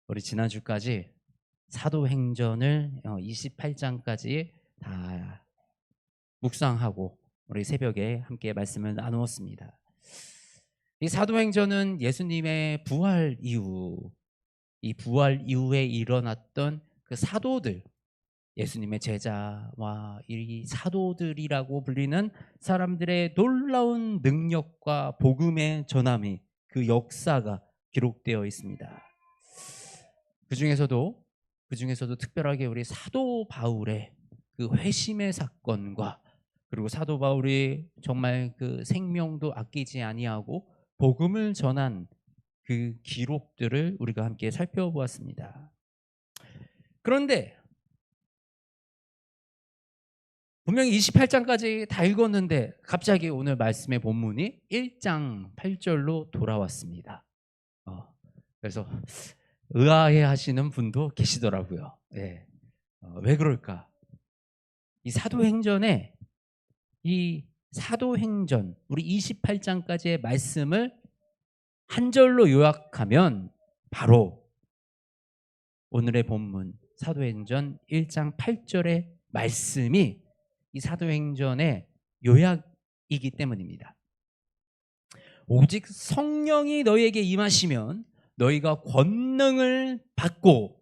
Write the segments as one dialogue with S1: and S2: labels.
S1: 우리 지난주까지 사도행전을 28장까지 다 묵상하고 우리 새벽에 함께 말씀을 나누었습니다. 이 사도행전은 예수님의 부활 이후, 이 부활 이후에 일어났던 그 사도들, 예수님의 제자와 이 사도들이라고 불리는 사람들의 놀라운 능력과 복음의 전함이, 그 역사가 기록되어 있습니다. 그 중에서도 특별하게 우리 사도 바울의 그 회심의 사건과, 그리고 사도 바울이 정말 그 생명도 아끼지 아니하고 복음을 전한 그 기록들을 우리가 함께 살펴보았습니다. 그런데 분명히 28장까지 다 읽었는데 갑자기 오늘 말씀의 본문이 1장 8절로 돌아왔습니다. 그래서 의아해 하시는 분도 계시더라고요. 예. 왜 그럴까? 이 사도행전 우리 28장까지의 말씀을 한 절로 요약하면 바로 오늘의 본문 사도행전 1장 8절의 말씀이 이 사도행전의 요약이기 때문입니다. 오직 성령이 너희에게 임하시면 너희가 권능을 받고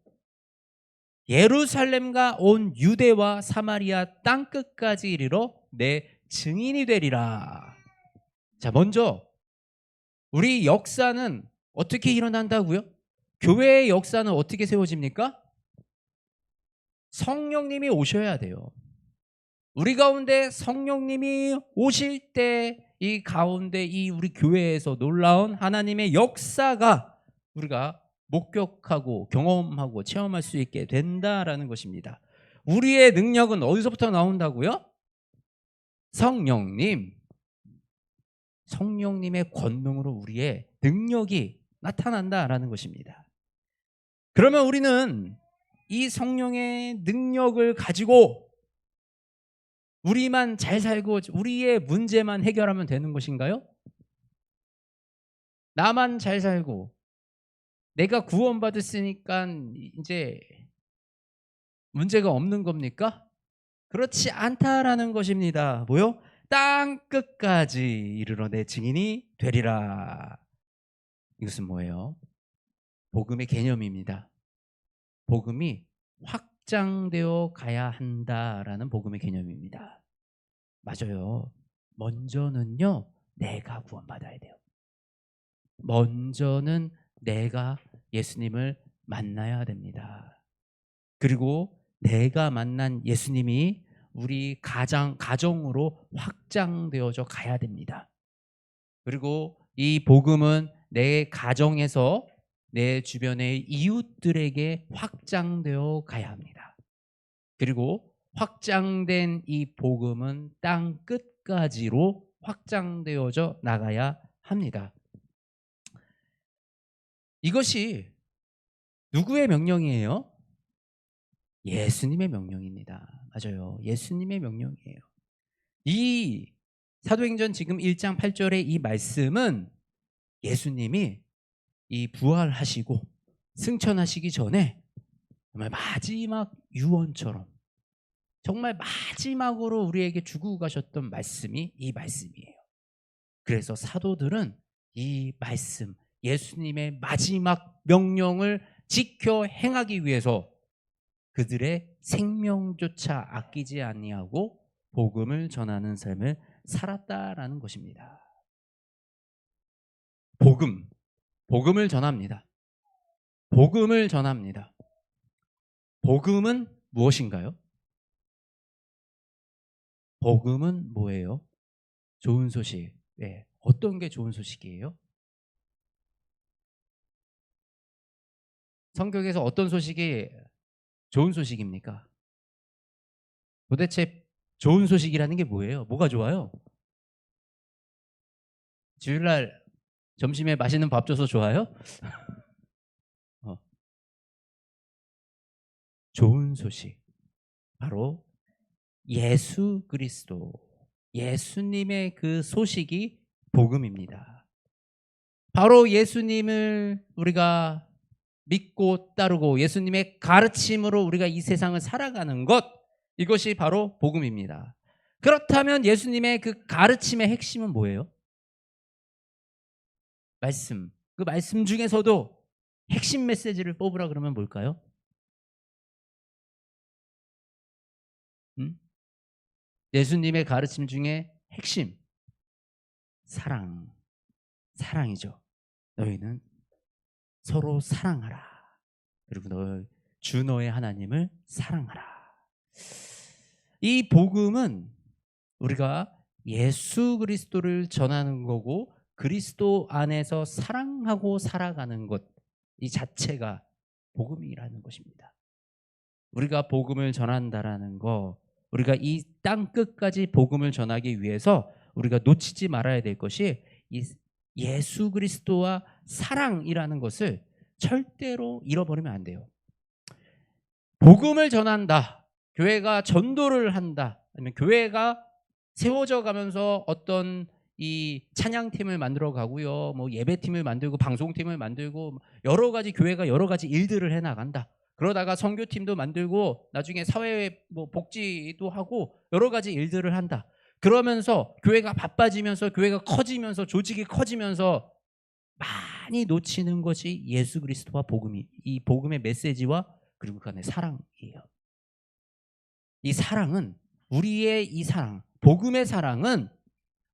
S1: 예루살렘과 온 유대와 사마리아 땅끝까지 이르러 내 증인이 되리라. 자, 먼저 우리 역사는 어떻게 일어난다고요? 교회의 역사는 어떻게 세워집니까? 성령님이 오셔야 돼요. 우리 가운데 성령님이 오실 때 이 가운데 이 우리 교회에서 놀라운 하나님의 역사가 우리가 목격하고 경험하고 체험할 수 있게 된다라는 것입니다. 우리의 능력은 어디서부터 나온다고요? 성령님의 권능으로 우리의 능력이 나타난다라는 것입니다. 그러면 우리는 이 성령의 능력을 가지고 우리만 잘 살고 우리의 문제만 해결하면 되는 것인가요? 나만 잘 살고 내가 구원받았으니까 이제 문제가 없는 겁니까? 그렇지 않다라는 것입니다. 뭐요? 땅 끝까지 이르러 내 증인이 되리라. 이것은 뭐예요? 복음의 개념입니다. 복음이 확장되어 가야 한다라는 복음의 개념입니다. 맞아요. 먼저는요, 내가 구원받아야 돼요. 먼저는 내가 예수님을 만나야 됩니다. 그리고 내가 만난 예수님이 우리 가정으로 확장되어져 가야 됩니다. 그리고 이 복음은 내 가정에서 내 주변의 이웃들에게 확장되어 가야 합니다. 그리고 확장된 이 복음은 땅 끝까지로 확장되어져 나가야 합니다. 이것이 누구의 명령이에요? 예수님의 명령입니다. 맞아요. 예수님의 명령이에요. 이 사도행전 지금 1장 8절의 이 말씀은 예수님이 이 부활하시고 승천하시기 전에 정말 마지막 유언처럼, 정말 마지막으로 우리에게 주고 가셨던 말씀이 이 말씀이에요. 그래서 사도들은 이 말씀, 예수님의 마지막 명령을 지켜 행하기 위해서 그들의 생명조차 아끼지 아니하고 복음을 전하는 삶을 살았다라는 것입니다. 복음을 전합니다. 복음을 전합니다. 복음은 무엇인가요? 복음은 뭐예요? 좋은 소식. 네. 어떤 게 좋은 소식이에요? 성경에서 어떤 소식이 좋은 소식입니까? 도대체 좋은 소식이라는 게 뭐예요? 뭐가 좋아요? 주일날 점심에 맛있는 밥 줘서 좋아요? 어, 좋은 소식. 바로 예수 그리스도, 예수님의 그 소식이 복음입니다. 바로 예수님을 우리가 믿고 따르고 예수님의 가르침으로 우리가 이 세상을 살아가는 것, 이것이 바로 복음입니다. 그렇다면 예수님의 그 가르침의 핵심은 뭐예요? 말씀. 그 말씀 중에서도 핵심 메시지를 뽑으라 그러면 뭘까요? 예수님의 가르침 중에 핵심, 사랑이죠. 너희는 서로 사랑하라. 그리고 주 너의 하나님을 사랑하라. 이 복음은 우리가 예수 그리스도를 전하는 거고, 그리스도 안에서 사랑하고 살아가는 것, 이 자체가 복음이라는 것입니다. 우리가 복음을 전한다라는 거, 우리가 이 땅 끝까지 복음을 전하기 위해서 우리가 놓치지 말아야 될 것이 이 예수 그리스도와 사랑이라는 것을 절대로 잃어버리면 안 돼요. 복음을 전한다, 교회가 전도를 한다, 아니면 교회가 세워져 가면서 어떤 이 찬양팀을 만들어 가고요, 뭐 예배팀을 만들고 방송팀을 만들고 여러 가지, 교회가 여러 가지 일들을 해 나간다. 그러다가 선교팀도 만들고 나중에 사회 뭐 복지도 하고 여러 가지 일들을 한다. 그러면서 교회가 바빠지면서, 교회가 커지면서, 조직이 커지면서 많이 놓치는 것이 예수 그리스도와 복음이, 이 복음의 메시지와 그리고 그 안에 사랑이에요. 이 사랑은, 우리의 이 사랑, 복음의 사랑은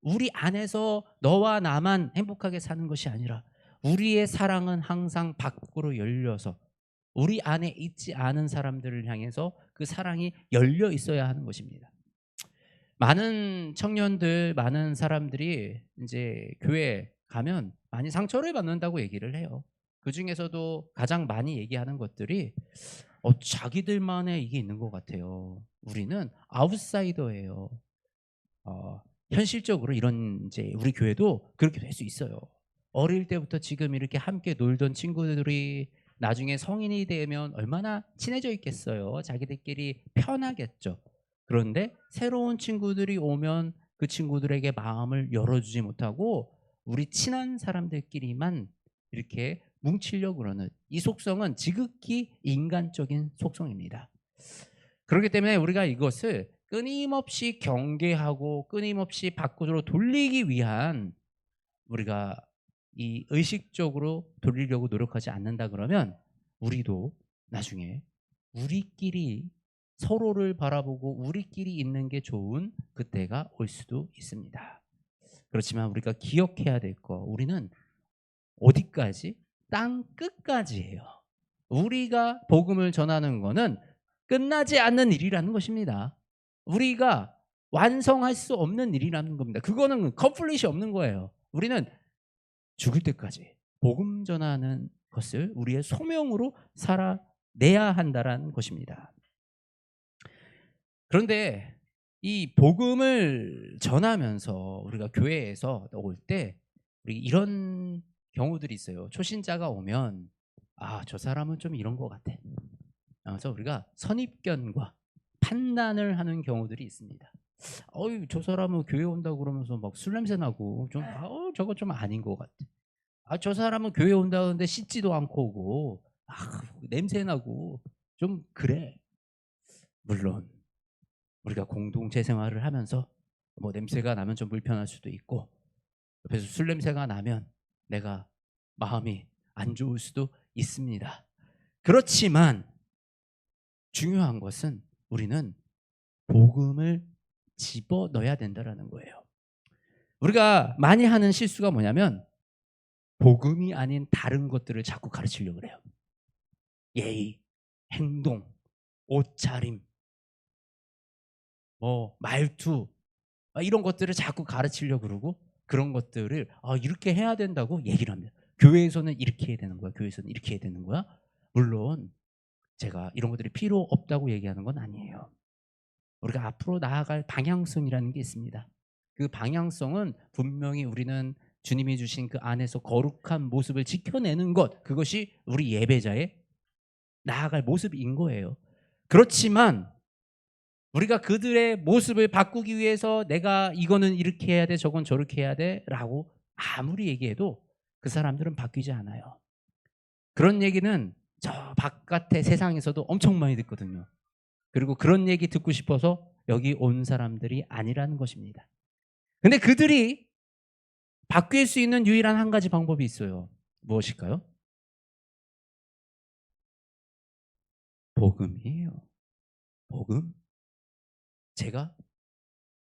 S1: 우리 안에서 너와 나만 행복하게 사는 것이 아니라 우리의 사랑은 항상 밖으로 열려서 우리 안에 있지 않은 사람들을 향해서 그 사랑이 열려 있어야 하는 것입니다. 많은 청년들, 많은 사람들이 이제 교회 가면 많이 상처를 받는다고 얘기를 해요. 그 중에서도 가장 많이 얘기하는 것들이 자기들만의 이게 있는 것 같아요. 우리는 아웃사이더예요. 현실적으로 이런, 이제 우리 교회도 그렇게 될 수 있어요. 어릴 때부터 지금 이렇게 함께 놀던 친구들이 나중에 성인이 되면 얼마나 친해져 있겠어요. 자기들끼리 편하겠죠. 그런데 새로운 친구들이 오면 그 친구들에게 마음을 열어주지 못하고 우리 친한 사람들끼리만 이렇게 뭉치려고 그러는 이 속성은 지극히 인간적인 속성입니다. 그렇기 때문에 우리가 이것을 끊임없이 경계하고 끊임없이 밖으로 돌리기 위한, 우리가 이 의식적으로 돌리려고 노력하지 않는다 그러면 우리도 나중에 우리끼리 서로를 바라보고 우리끼리 있는 게 좋은 그때가 올 수도 있습니다. 그렇지만 우리가 기억해야 될 거, 우리는 어디까지? 땅 끝까지예요. 우리가 복음을 전하는 거는 끝나지 않는 일이라는 것입니다. 우리가 완성할 수 없는 일이라는 겁니다. 그거는 컴플릿이 없는 거예요. 우리는 죽을 때까지 복음 전하는 것을 우리의 소명으로 살아내야 한다는 것입니다. 그런데 이 복음을 전하면서 우리가 교회에서 올 때 우리 이런 경우들이 있어요. 초신자가 오면 저 사람은 좀 이런 것 같아. 그래서 우리가 선입견과 판단을 하는 경우들이 있습니다. 저 사람은 교회 온다고 그러면서 막 술 냄새 나고 좀 저거 좀 아닌 것 같아. 저 사람은 교회 온다는데 씻지도 않고 오고 냄새 나고 좀 그래. 물론 우리가 공동체 생활을 하면서 뭐 냄새가 나면 좀 불편할 수도 있고, 옆에서 술 냄새가 나면 내가 마음이 안 좋을 수도 있습니다. 그렇지만 중요한 것은 우리는 복음을 집어넣어야 된다는 거예요. 우리가 많이 하는 실수가 뭐냐면 복음이 아닌 다른 것들을 자꾸 가르치려고 그래요. 예의, 행동, 옷차림, 말투, 이런 것들을 자꾸 가르치려고 그러고, 그런 것들을 이렇게 해야 된다고 얘기를 합니다. 교회에서는 이렇게 해야 되는 거야. 교회에서는 이렇게 해야 되는 거야. 물론 제가 이런 것들이 필요 없다고 얘기하는 건 아니에요. 우리가 앞으로 나아갈 방향성이라는 게 있습니다. 그 방향성은 분명히 우리는 주님이 주신 그 안에서 거룩한 모습을 지켜내는 것, 그것이 우리 예배자의 나아갈 모습인 거예요. 그렇지만 우리가 그들의 모습을 바꾸기 위해서 내가 이거는 이렇게 해야 돼, 저건 저렇게 해야 돼 라고 아무리 얘기해도 그 사람들은 바뀌지 않아요. 그런 얘기는 저 바깥의 세상에서도 엄청 많이 듣거든요. 그리고 그런 얘기 듣고 싶어서 여기 온 사람들이 아니라는 것입니다. 근데 그들이 바뀔 수 있는 유일한 한 가지 방법이 있어요. 무엇일까요? 복음이에요. 복음. 제가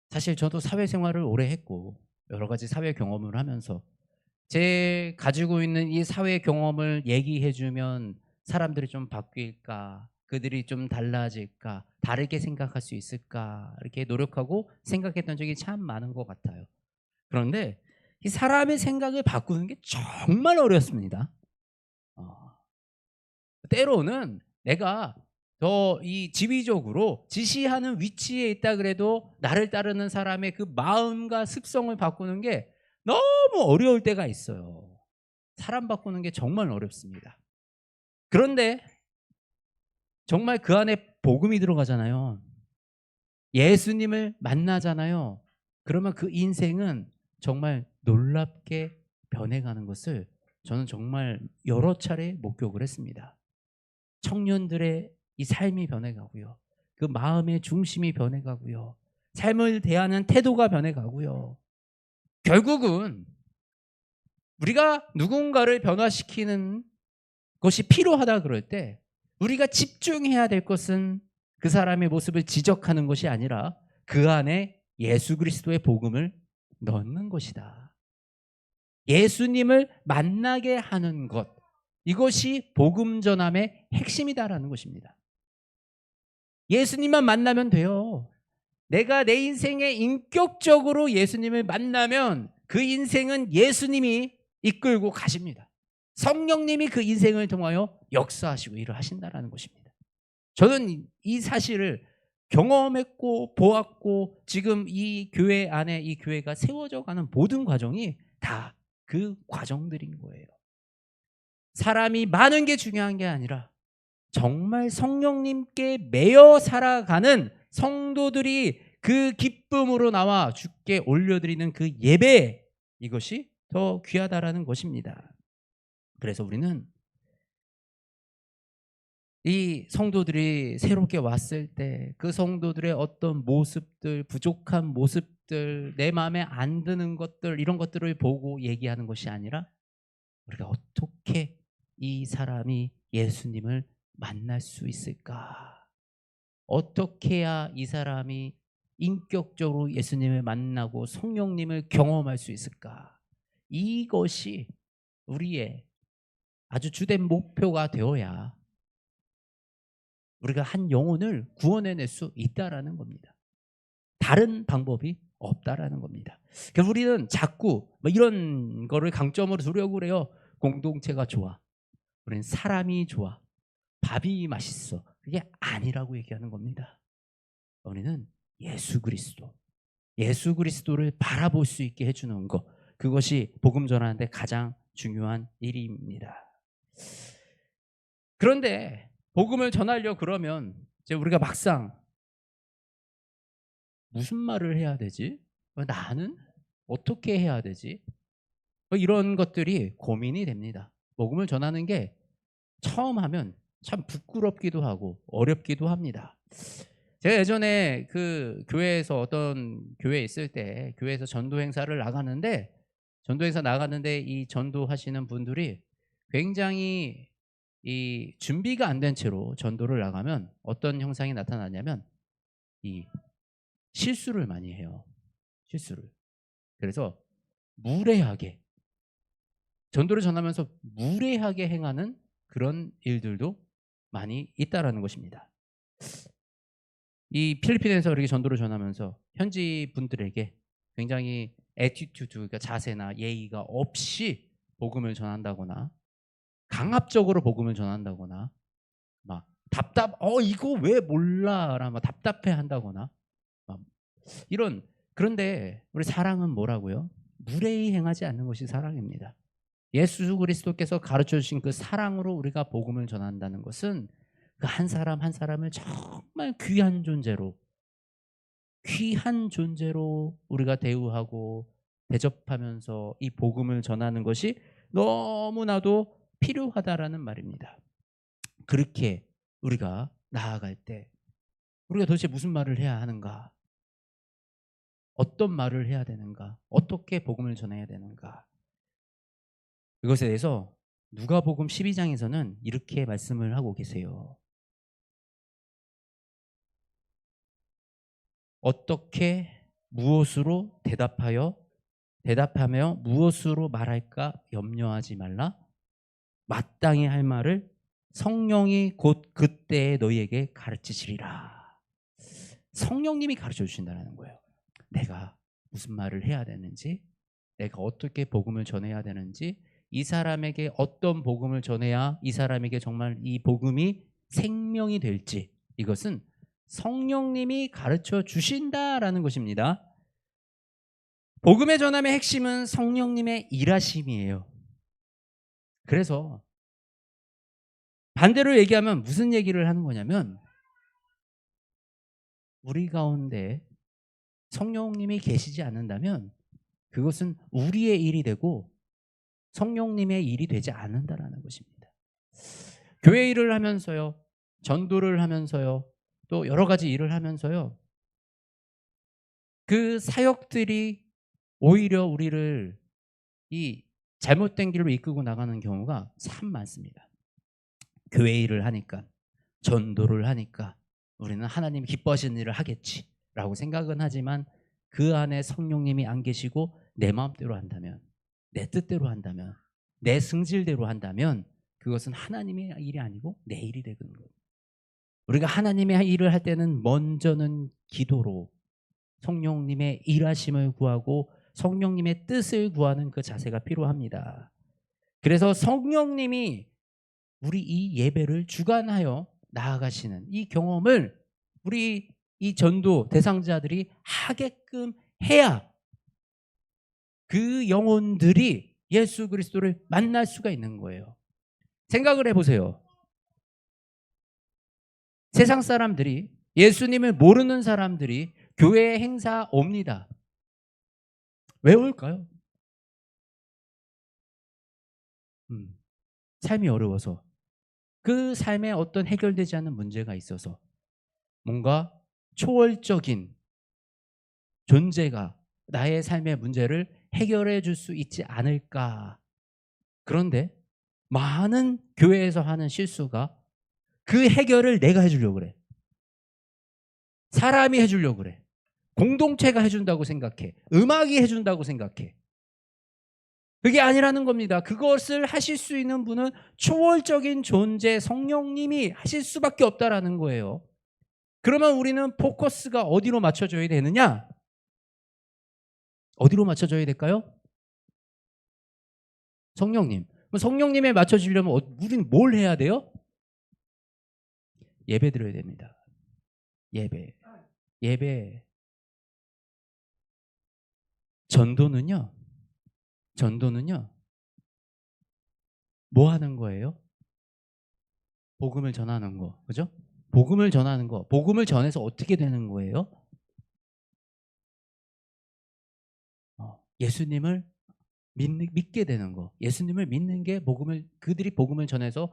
S1: 사실 저도 사회생활을 오래 했고 여러 가지 사회 경험을 하면서 제 가지고 있는 이 사회 경험을 얘기해 주면 사람들이 좀 바뀔까? 그들이 좀 달라질까? 다르게 생각할 수 있을까? 이렇게 노력하고 생각했던 적이 참 많은 것 같아요. 그런데 이 사람의 생각을 바꾸는 게 정말 어렵습니다. 어. 때로는 내가 더 이 지위적으로 지시하는 위치에 있다 그래도 나를 따르는 사람의 그 마음과 습성을 바꾸는 게 너무 어려울 때가 있어요. 사람 바꾸는 게 정말 어렵습니다. 그런데 정말 그 안에 복음이 들어가잖아요. 예수님을 만나잖아요. 그러면 그 인생은 정말 놀랍게 변해가는 것을 저는 정말 여러 차례 목격을 했습니다. 청년들의 이 삶이 변해가고요. 그 마음의 중심이 변해가고요. 삶을 대하는 태도가 변해가고요. 결국은 우리가 누군가를 변화시키는 것이 필요하다 그럴 때 우리가 집중해야 될 것은 그 사람의 모습을 지적하는 것이 아니라 그 안에 예수 그리스도의 복음을 넣는 것이다. 예수님을 만나게 하는 것. 이것이 복음 전함의 핵심이다라는 것입니다. 예수님만 만나면 돼요. 내가 내 인생에 인격적으로 예수님을 만나면 그 인생은 예수님이 이끌고 가십니다. 성령님이 그 인생을 통하여 역사하시고 일을 하신다라는 것입니다. 저는 이 사실을 경험했고 보았고 지금 이 교회 안에 이 교회가 세워져 가는 모든 과정이 다 그 과정들인 거예요. 사람이 많은 게 중요한 게 아니라 정말 성령님께 매여 살아가는 성도들이 그 기쁨으로 나와 주께 올려드리는 그 예배, 이것이 더 귀하다라는 것입니다. 그래서 우리는 이 성도들이 새롭게 왔을 때 그 성도들의 어떤 모습들, 부족한 모습들, 내 마음에 안 드는 것들, 이런 것들을 보고 얘기하는 것이 아니라 우리가 어떻게 이 사람이 예수님을 만날 수 있을까? 어떻게 해야 이 사람이 인격적으로 예수님을 만나고 성령님을 경험할 수 있을까? 이것이 우리의 아주 주된 목표가 되어야 우리가 한 영혼을 구원해낼 수 있다라는 겁니다. 다른 방법이 없다라는 겁니다. 그래서 우리는 자꾸 뭐 이런 거를 강점으로 두려고 그래요. 공동체가 좋아. 우리는 사람이 좋아. 밥이 맛있어. 그게 아니라고 얘기하는 겁니다. 우리는 예수 그리스도, 예수 그리스도를 바라볼 수 있게 해주는 것, 그것이 복음 전하는데 가장 중요한 일입니다. 그런데 복음을 전하려 그러면 이제 우리가 막상 무슨 말을 해야 되지? 나는 어떻게 해야 되지? 이런 것들이 고민이 됩니다. 복음을 전하는 게 처음 하면 참 부끄럽기도 하고 어렵기도 합니다. 제가 예전에 그 교회에서 어떤 교회에 있을 때 교회에서 전도 행사를 나가는데 전도 행사 나갔는데 이 전도하시는 분들이 굉장히 이 준비가 안 된 채로 전도를 나가면 어떤 형상이 나타나냐면 이 실수를 많이 해요. 실수를. 그래서 무례하게 전도를 전하면서 무례하게 행하는 그런 일들도 많이 있다라는 것입니다. 이 필리핀에서 이렇게 전도를 전하면서 현지 분들에게 굉장히 애티튜드, 그러니까 자세나 예의가 없이 복음을 전한다거나 강압적으로 복음을 전한다거나 막 이거 왜 몰라라 막 답답해 한다거나 막 이런. 그런데 우리 사랑은 뭐라고요? 무례히 행하지 않는 것이 사랑입니다. 예수 그리스도께서 가르쳐 주신 그 사랑으로 우리가 복음을 전한다는 것은 그 한 사람 한 사람을 정말 귀한 존재로 우리가 대우하고 대접하면서 이 복음을 전하는 것이 너무나도 필요하다라는 말입니다. 그렇게 우리가 나아갈 때 우리가 도대체 무슨 말을 해야 하는가? 어떤 말을 해야 되는가? 어떻게 복음을 전해야 되는가? 이것에 대해서 누가복음 12장에서는 이렇게 말씀을 하고 계세요. 어떻게 무엇으로 대답하며 무엇으로 말할까 염려하지 말라. 마땅히 할 말을 성령이 곧 그때에 너희에게 가르치시리라. 성령님이 가르쳐 주신다는 거예요. 내가 무슨 말을 해야 되는지, 내가 어떻게 복음을 전해야 되는지, 이 사람에게 어떤 복음을 전해야 이 사람에게 정말 이 복음이 생명이 될지, 이것은 성령님이 가르쳐 주신다라는 것입니다. 복음의 전함의 핵심은 성령님의 일하심이에요. 그래서 반대로 얘기하면 무슨 얘기를 하는 거냐면, 우리 가운데 성령님이 계시지 않는다면 그것은 우리의 일이 되고 성령님의 일이 되지 않는다라는 것입니다. 교회 일을 하면서요, 전도를 하면서요, 또 여러 가지 일을 하면서요, 그 사역들이 오히려 우리를 이 잘못된 길로 이끌고 나가는 경우가 참 많습니다. 교회 일을 하니까, 전도를 하니까 우리는 하나님이 기뻐하시는 일을 하겠지라고 생각은 하지만 그 안에 성령님이 안 계시고 내 마음대로 한다면, 내 뜻대로 한다면, 내 승질대로 한다면 그것은 하나님의 일이 아니고 내 일이 되는 거예요. 우리가 하나님의 일을 할 때는 먼저는 기도로 성령님의 일하심을 구하고 성령님의 뜻을 구하는 그 자세가 필요합니다. 그래서 성령님이 우리 이 예배를 주관하여 나아가시는 이 경험을 우리 이 전도 대상자들이 하게끔 해야 그 영혼들이 예수 그리스도를 만날 수가 있는 거예요. 생각을 해보세요. 세상 사람들이, 예수님을 모르는 사람들이 교회 행사 옵니다. 왜 올까요? 삶이 어려워서, 그 삶에 어떤 해결되지 않는 문제가 있어서, 뭔가 초월적인 존재가 나의 삶의 문제를 해결해 줄 수 있지 않을까. 그런데 많은 교회에서 하는 실수가 그 해결을 내가 해주려고 그래. 사람이 해주려고 그래. 공동체가 해준다고 생각해. 음악이 해준다고 생각해. 그게 아니라는 겁니다. 그것을 하실 수 있는 분은 초월적인 존재 성령님이 하실 수밖에 없다라는 거예요. 그러면 우리는 포커스가 어디로 맞춰져야 되느냐? 어디로 맞춰져야 될까요? 성령님. 성령님에 맞춰지려면 우리는 뭘 해야 돼요? 예배 드려야 됩니다. 예배. 전도는요, 뭐 하는 거예요? 복음을 전하는 거. 그죠? 복음을 전하는 거. 복음을 전해서 어떻게 되는 거예요? 예수님을 믿게 되는 거. 예수님을 믿는 게 그들이 복음을 전해서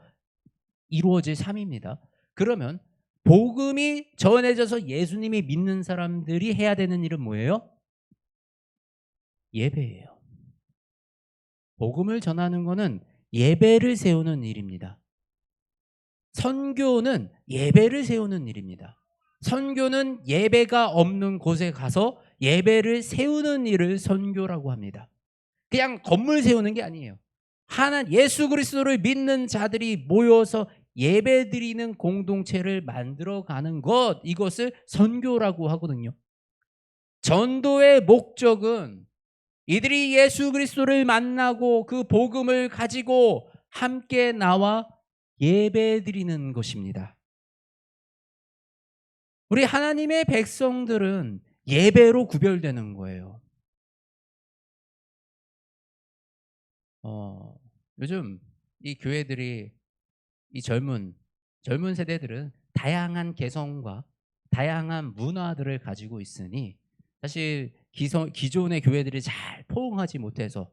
S1: 이루어질 삶입니다. 그러면 복음이 전해져서 예수님이 믿는 사람들이 해야 되는 일은 뭐예요? 예배예요. 복음을 전하는 거는 예배를 세우는 일입니다. 선교는 예배를 세우는 일입니다. 선교는 예배가 없는 곳에 가서 예배를 세우는 일을 선교라고 합니다. 그냥 건물 세우는 게 아니에요. 예수 그리스도를 믿는 자들이 모여서 예배드리는 공동체를 만들어가는 것, 이것을 선교라고 하거든요. 전도의 목적은 이들이 예수 그리스도를 만나고 그 복음을 가지고 함께 나와 예배드리는 것입니다. 우리 하나님의 백성들은 예배로 구별되는 거예요. 요즘 이 교회들이, 이 젊은 세대들은 다양한 개성과 다양한 문화들을 가지고 있으니 사실 기존의 교회들이 잘 포용하지 못해서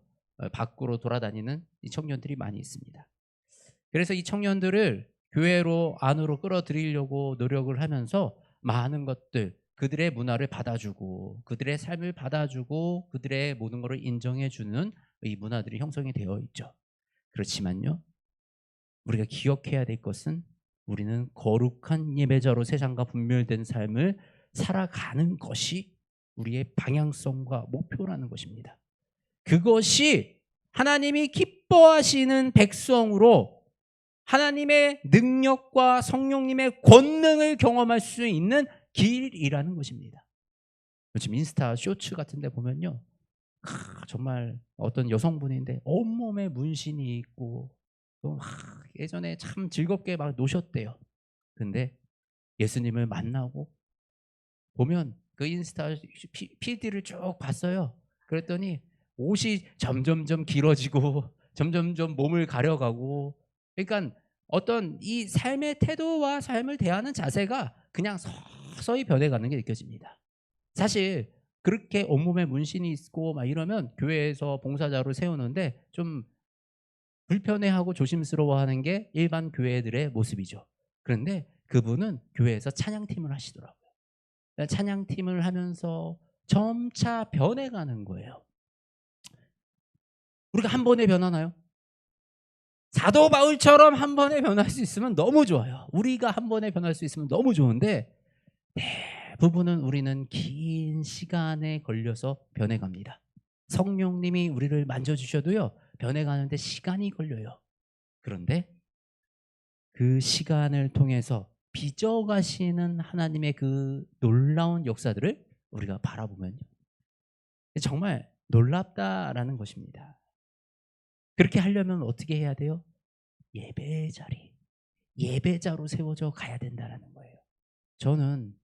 S1: 밖으로 돌아다니는 이 청년들이 많이 있습니다. 그래서 이 청년들을 교회로 안으로 끌어들이려고 노력을 하면서 많은 것들, 그들의 문화를 받아주고 그들의 삶을 받아주고 그들의 모든 것을 인정해주는 이 문화들이 형성이 되어 있죠. 그렇지만요, 우리가 기억해야 될 것은 우리는 거룩한 예배자로 세상과 분별된 삶을 살아가는 것이 우리의 방향성과 목표라는 것입니다. 그것이 하나님이 기뻐하시는 백성으로 하나님의 능력과 성령님의 권능을 경험할 수 있는 길이라는 것입니다. 요즘 인스타 쇼츠 같은 데 보면요, 정말 어떤 여성분인데 온몸에 문신이 있고 예전에 참 즐겁게 막 노셨대요. 근데 예수님을 만나고 보면 그 인스타 피드를 쭉 봤어요. 그랬더니 옷이 점점점 길어지고 점점점 몸을 가려가고, 그러니까 어떤 이 삶의 태도와 삶을 대하는 자세가 그냥 서서히 변해가는 게 느껴집니다. 사실 그렇게 온몸에 문신이 있고 막 이러면 교회에서 봉사자로 세우는데 좀 불편해하고 조심스러워하는 게 일반 교회들의 모습이죠. 그런데 그분은 교회에서 찬양팀을 하시더라고요. 찬양팀을 하면서 점차 변해가는 거예요. 우리가 한 번에 변하나요? 사도 바울처럼 한 번에 변할 수 있으면 너무 좋아요. 우리가 한 번에 변할 수 있으면 너무 좋은데 대부분은 우리는 긴 시간에 걸려서 변해갑니다. 성령님이 우리를 만져주셔도요, 변해가는데 시간이 걸려요. 그런데 그 시간을 통해서 빚어가시는 하나님의 그 놀라운 역사들을 우리가 바라보면요, 정말 놀랍다라는 것입니다. 그렇게 하려면 어떻게 해야 돼요? 예배 자리, 예배자로 세워져 가야 된다는 거예요. 저는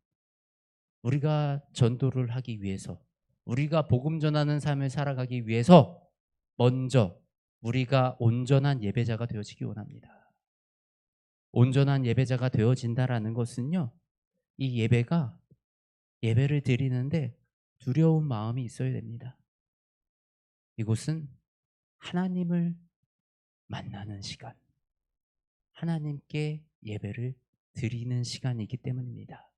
S1: 우리가 전도를 하기 위해서, 우리가 복음 전하는 삶을 살아가기 위해서 먼저 우리가 온전한 예배자가 되어지기 원합니다. 온전한 예배자가 되어진다라는 것은요, 이 예배를 드리는데 두려운 마음이 있어야 됩니다. 이곳은 하나님을 만나는 시간, 하나님께 예배를 드리는 시간이기 때문입니다.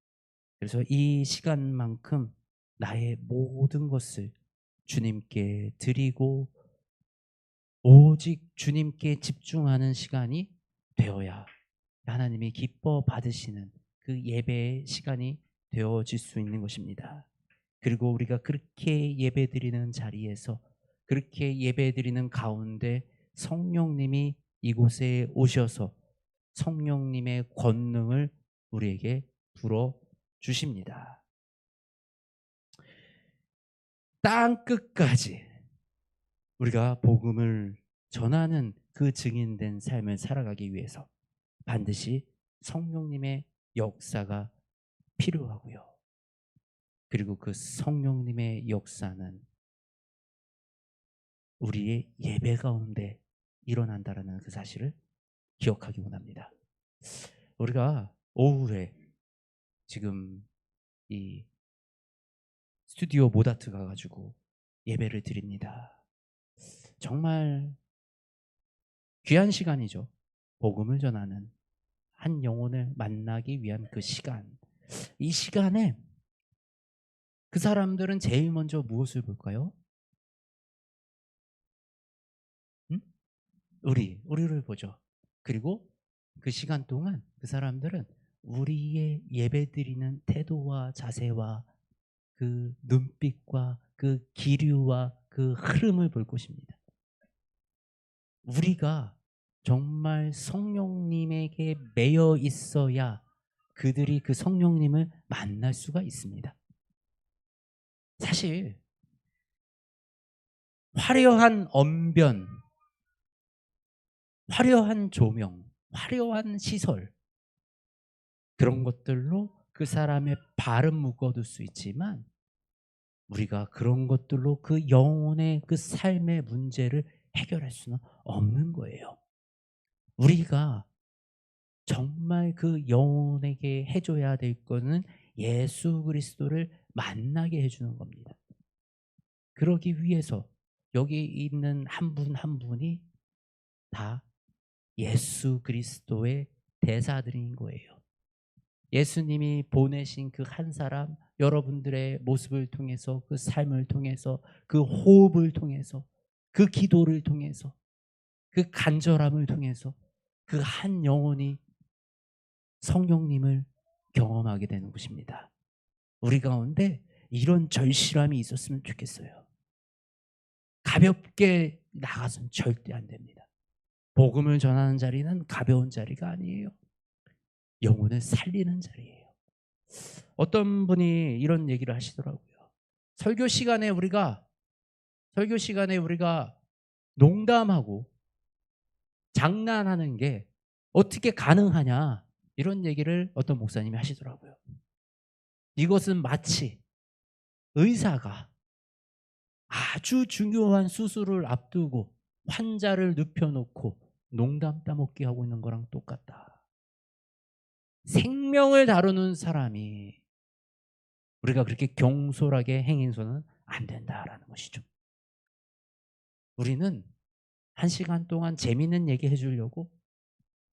S1: 그래서 이 시간만큼 나의 모든 것을 주님께 드리고 오직 주님께 집중하는 시간이 되어야 하나님이 기뻐 받으시는 그 예배의 시간이 되어질 수 있는 것입니다. 그리고 우리가 그렇게 예배드리는 자리에서, 그렇게 예배드리는 가운데 성령님이 이곳에 오셔서 성령님의 권능을 우리에게 불어 주십니다. 땅 끝까지 우리가 복음을 전하는 그 증인된 삶을 살아가기 위해서 반드시 성령님의 역사가 필요하고요. 그리고 그 성령님의 역사는 우리의 예배 가운데 일어난다라는 그 사실을 기억하기 원합니다. 우리가 오후에 지금 이 스튜디오 모다트 가가지고 예배를 드립니다. 정말 귀한 시간이죠. 복음을 전하는, 한 영혼을 만나기 위한 그 시간. 이 시간에 그 사람들은 제일 먼저 무엇을 볼까요? 우리를 보죠. 그리고 그 시간 동안 그 사람들은 우리의 예배드리는 태도와 자세와 그 눈빛과 그 기류와 그 흐름을 볼 것입니다. 우리가 정말 성령님에게 매여 있어야 그들이 그 성령님을 만날 수가 있습니다. 사실 화려한 언변, 화려한 조명, 화려한 시설, 그런 것들로 그 사람의 발은 묶어둘 수 있지만 우리가 그런 것들로 그 영혼의 그 삶의 문제를 해결할 수는 없는 거예요. 우리가 정말 그 영혼에게 해줘야 될 거는 예수 그리스도를 만나게 해주는 겁니다. 그러기 위해서 여기 있는 한 분 한 분이 다 예수 그리스도의 대사들인 거예요. 예수님이 보내신 그 한 사람, 여러분들의 모습을 통해서, 그 삶을 통해서, 그 호흡을 통해서, 그 기도를 통해서, 그 간절함을 통해서 그 한 영혼이 성령님을 경험하게 되는 것입니다. 우리 가운데 이런 절실함이 있었으면 좋겠어요. 가볍게 나가서는 절대 안 됩니다. 복음을 전하는 자리는 가벼운 자리가 아니에요. 영혼을 살리는 자리예요. 어떤 분이 이런 얘기를 하시더라고요. 설교 시간에 우리가 농담하고 장난하는 게 어떻게 가능하냐, 이런 얘기를 어떤 목사님이 하시더라고요. 이것은 마치 의사가 아주 중요한 수술을 앞두고 환자를 눕혀놓고 농담 따먹기 하고 있는 거랑 똑같다. 생명을 다루는 사람이 우리가 그렇게 경솔하게 행해서는 안 된다라는 것이죠. 우리는 한 시간 동안 재미있는 얘기 해주려고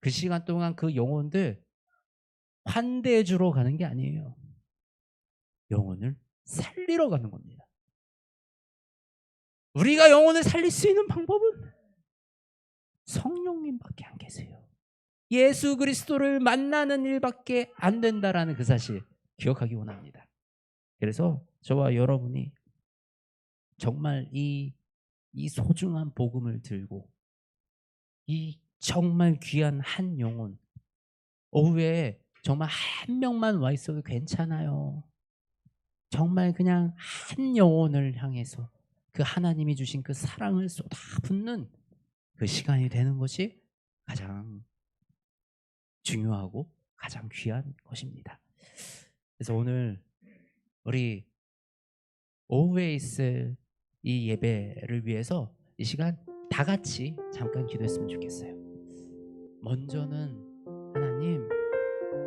S1: 그 시간 동안 그 영혼들 환대해 주러 가는 게 아니에요. 영혼을 살리러 가는 겁니다. 우리가 영혼을 살릴 수 있는 방법은 성령님밖에 안 계세요. 예수 그리스도를 만나는 일밖에 안 된다라는 그 사실 기억하기 원합니다. 그래서 저와 여러분이 정말 이 소중한 복음을 들고 이 정말 귀한 한 영혼, 오후에 정말 한 명만 와 있어도 괜찮아요. 정말 그냥 한 영혼을 향해서 그 하나님이 주신 그 사랑을 쏟아붓는 그 시간이 되는 것이 가장 중요하고 가장 귀한 것입니다. 그래서 오늘 우리 오후에 있을 이 예배를 위해서 이 시간 다 같이 잠깐 기도했으면 좋겠어요. 먼저는 하나님,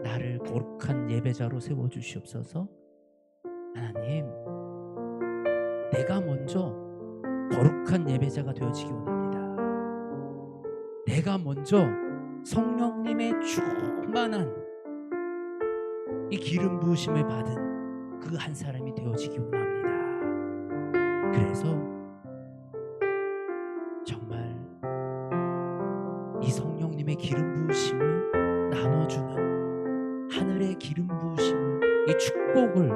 S1: 나를 거룩한 예배자로 세워주시옵소서. 하나님, 내가 먼저 거룩한 예배자가 되어지기 원합니다. 내가 먼저 성령님의 충만한 이 기름 부으심을 받은 그 한 사람이 되어지기 원합니다. 그래서 정말 이 성령님의 기름 부으심을 나눠주는, 하늘의 기름 부으심을, 이 축복을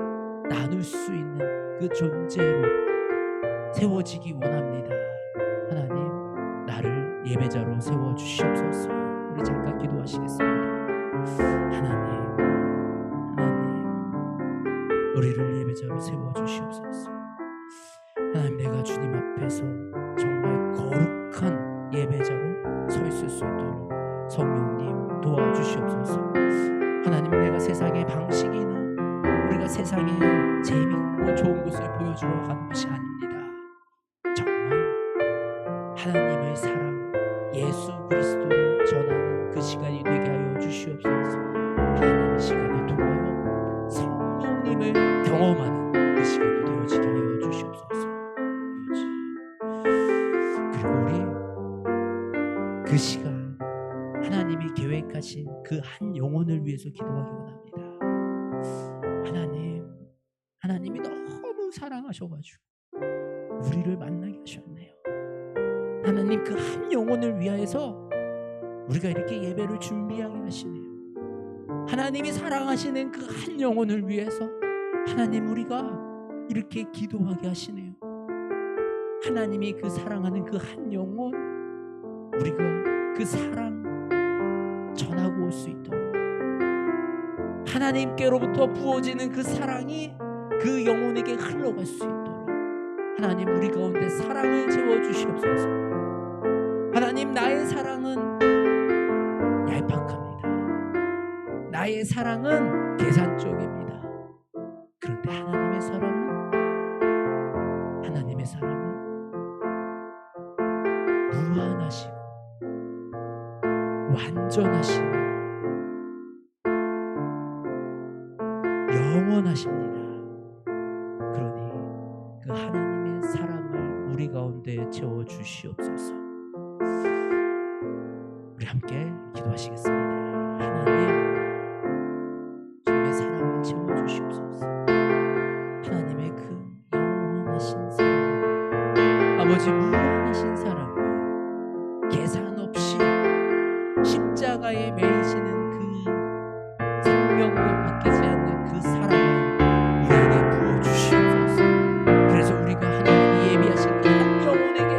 S1: 나눌 수 있는 그 존재로 세워지기 원합니다. 하나님, 나를 예배자로 세워주시옵소서. 우리 잠깐 기도하시겠습니다. 하나님, 우리를 예배자로 세워주시옵소서. 하나님, 내가 주님 앞에서 정말 거룩한 예배자로 서 있을 수 있도록 성령님 도와주시옵소서. 하나님, 내가 세상의 방식이나 우리가 세상에 재밌고 좋은 것을 보여주러 가는 것이 아닙니다. 정말 하나님의 사랑, 예수 그리스도를 전하는 그 시간이 되게 하여 주시옵소서. 하나님의 시간을 통하여 성령님을 경험하는 그 시간이 되어지게 하여 주시옵소서. 그리고 우리 그 시간 하나님이 계획하신 그 한 영혼을 위해서 기도하기 원합니다. 하나님이 너무 사랑하셔가지고 우리를 만나게 하셨네요. 하나님, 그 한 영혼을 위하여서 우리가 이렇게 예배를 준비하게 하시네요. 하나님이 사랑하시는 그 한 영혼을 위해서 하나님, 우리가 이렇게 기도하게 하시네요. 하나님이 그 사랑하는 그 한 영혼, 우리가 그 사랑 전하고 올 수 있도록, 하나님께로부터 부어지는 그 사랑이 그 영혼에게 흘러갈 수 있도록 하나님, 우리 가운데 사랑을 채워주시옵소서. 하나님, 나의 사랑은 얄팍합니다. 나의 사랑은 계산적입니다. 그런데 하나님의 사랑은 무한하시고 완전하시고 영원하십니다. 그러니 그 하나님의 사랑을 우리 가운데 채워주시옵소서. 우리 함께 함께 기도하시겠습니다. 하나님, 주님의 사랑을 채워주시옵소서. 하나님의 그 영원하신 사랑, 아버지 무한하신 사랑, 계산 없이 십자가에 매이시는 그 생명도 바뀌지 않는 그 사랑을 우리에게 부어주시옵소서. 그래서 우리가 하나님이 예비하신 그 한 영혼에게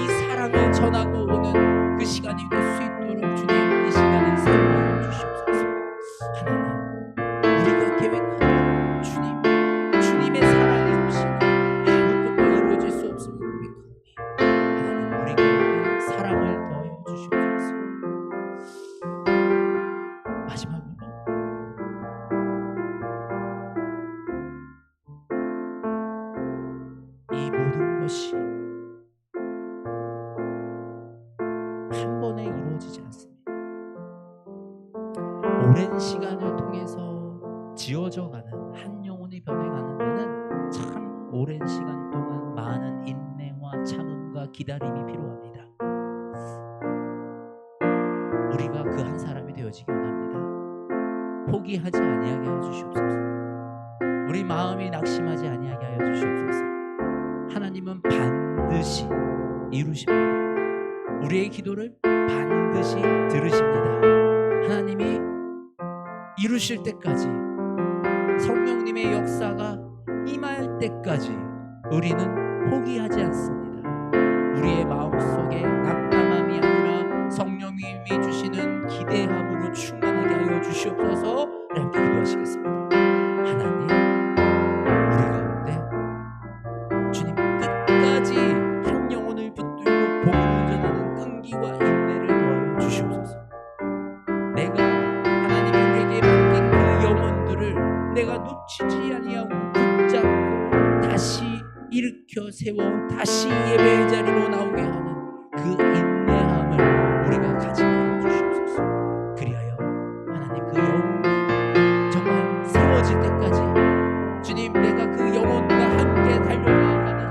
S1: 이 사랑을 전하고 오는 그 시간이 될 수 있도록 주님 이 시간을 사용하여 주시옵소서. 하나님, 우리가 계획하는 주님의 사랑이 없이는 아무것도 이루어질 수 없음을 고백하오니 하나님, 우리 가운데 사랑을 더하여 주시옵소서. 마지막으로 이 모든 것이 한 번에 이루어지지 않습니다. 오랜 시간을 통해서 지어져 가는 한 영혼이 변해가는 데는 참 오랜 시간 동안 많은 인내와 참음과 기다림이 필요합니다. 우리가 그 한 사람이 되어지기 원합니다. 포기하지 아니하게 하여 주시옵소서. 우리 마음이 낙심하지 아니하게 하여 주시옵소서. 하나님은 반드시 이루십니다. 우리의 기도를 반드시 들으십니다. 하나님이 이루실 때까지, 성령님의 역사가 임할 때까지 우리는 포기하지 않습니다. 우리의 마음속에 낙담함이 아니라 성령님이 주시는 기대함으로 충만하게 하여 주시옵소서. 함께 기도하시겠습니다. 하나님, 우리 가운데 주님 끝까지 한 영혼을 붙들고 복음을 전하는 끈기와 인내를 더하여 주시옵소서. 내가 하나님이 우리에게 맡긴 그 영혼들을 내가 놓치지 아니하고 붙잡고 다시 일으켜 세워 다시 예배의 자리로 나오게 하는 그 인내함을 우리가 가지게 하여 주시옵소서. 그리하여 하나님, 그 영혼이 정말 세워질 때까지 주님, 내가 그 영혼과 함께 달려나가는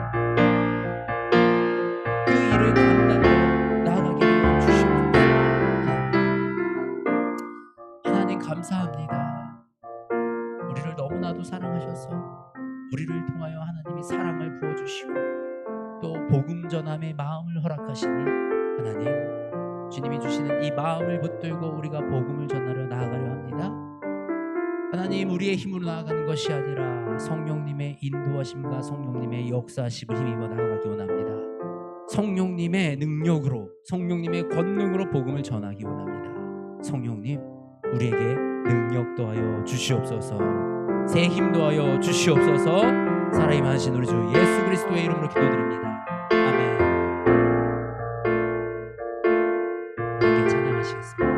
S1: 그 일을 감당하고 나아가게 하여 주시옵소서. 하나님, 감사합니다. 우리를 너무나도 사랑하셔서 우리를 통하여 하나님이 사랑을 부어주시고 또 복음 전함의 마음을 허락하시니 하나님, 주님이 주시는 이 마음을 붙들고 우리가 복음을 전하러 나아가려 합니다. 하나님, 우리의 힘으로 나아가는 것이 아니라 성령님의 인도하심과 성령님의 역사하심을 힘입어 나아가기 원합니다. 성령님의 능력으로, 성령님의 권능으로 복음을 전하기 원합니다. 성령님, 우리에게 능력 더하여 주시옵소서. 새 힘 더하여 주시옵소서. 살아임하신 우리 주 예수 그리스도의 이름으로 기도드립니다. 아멘. 함께 찬양하시겠습니다.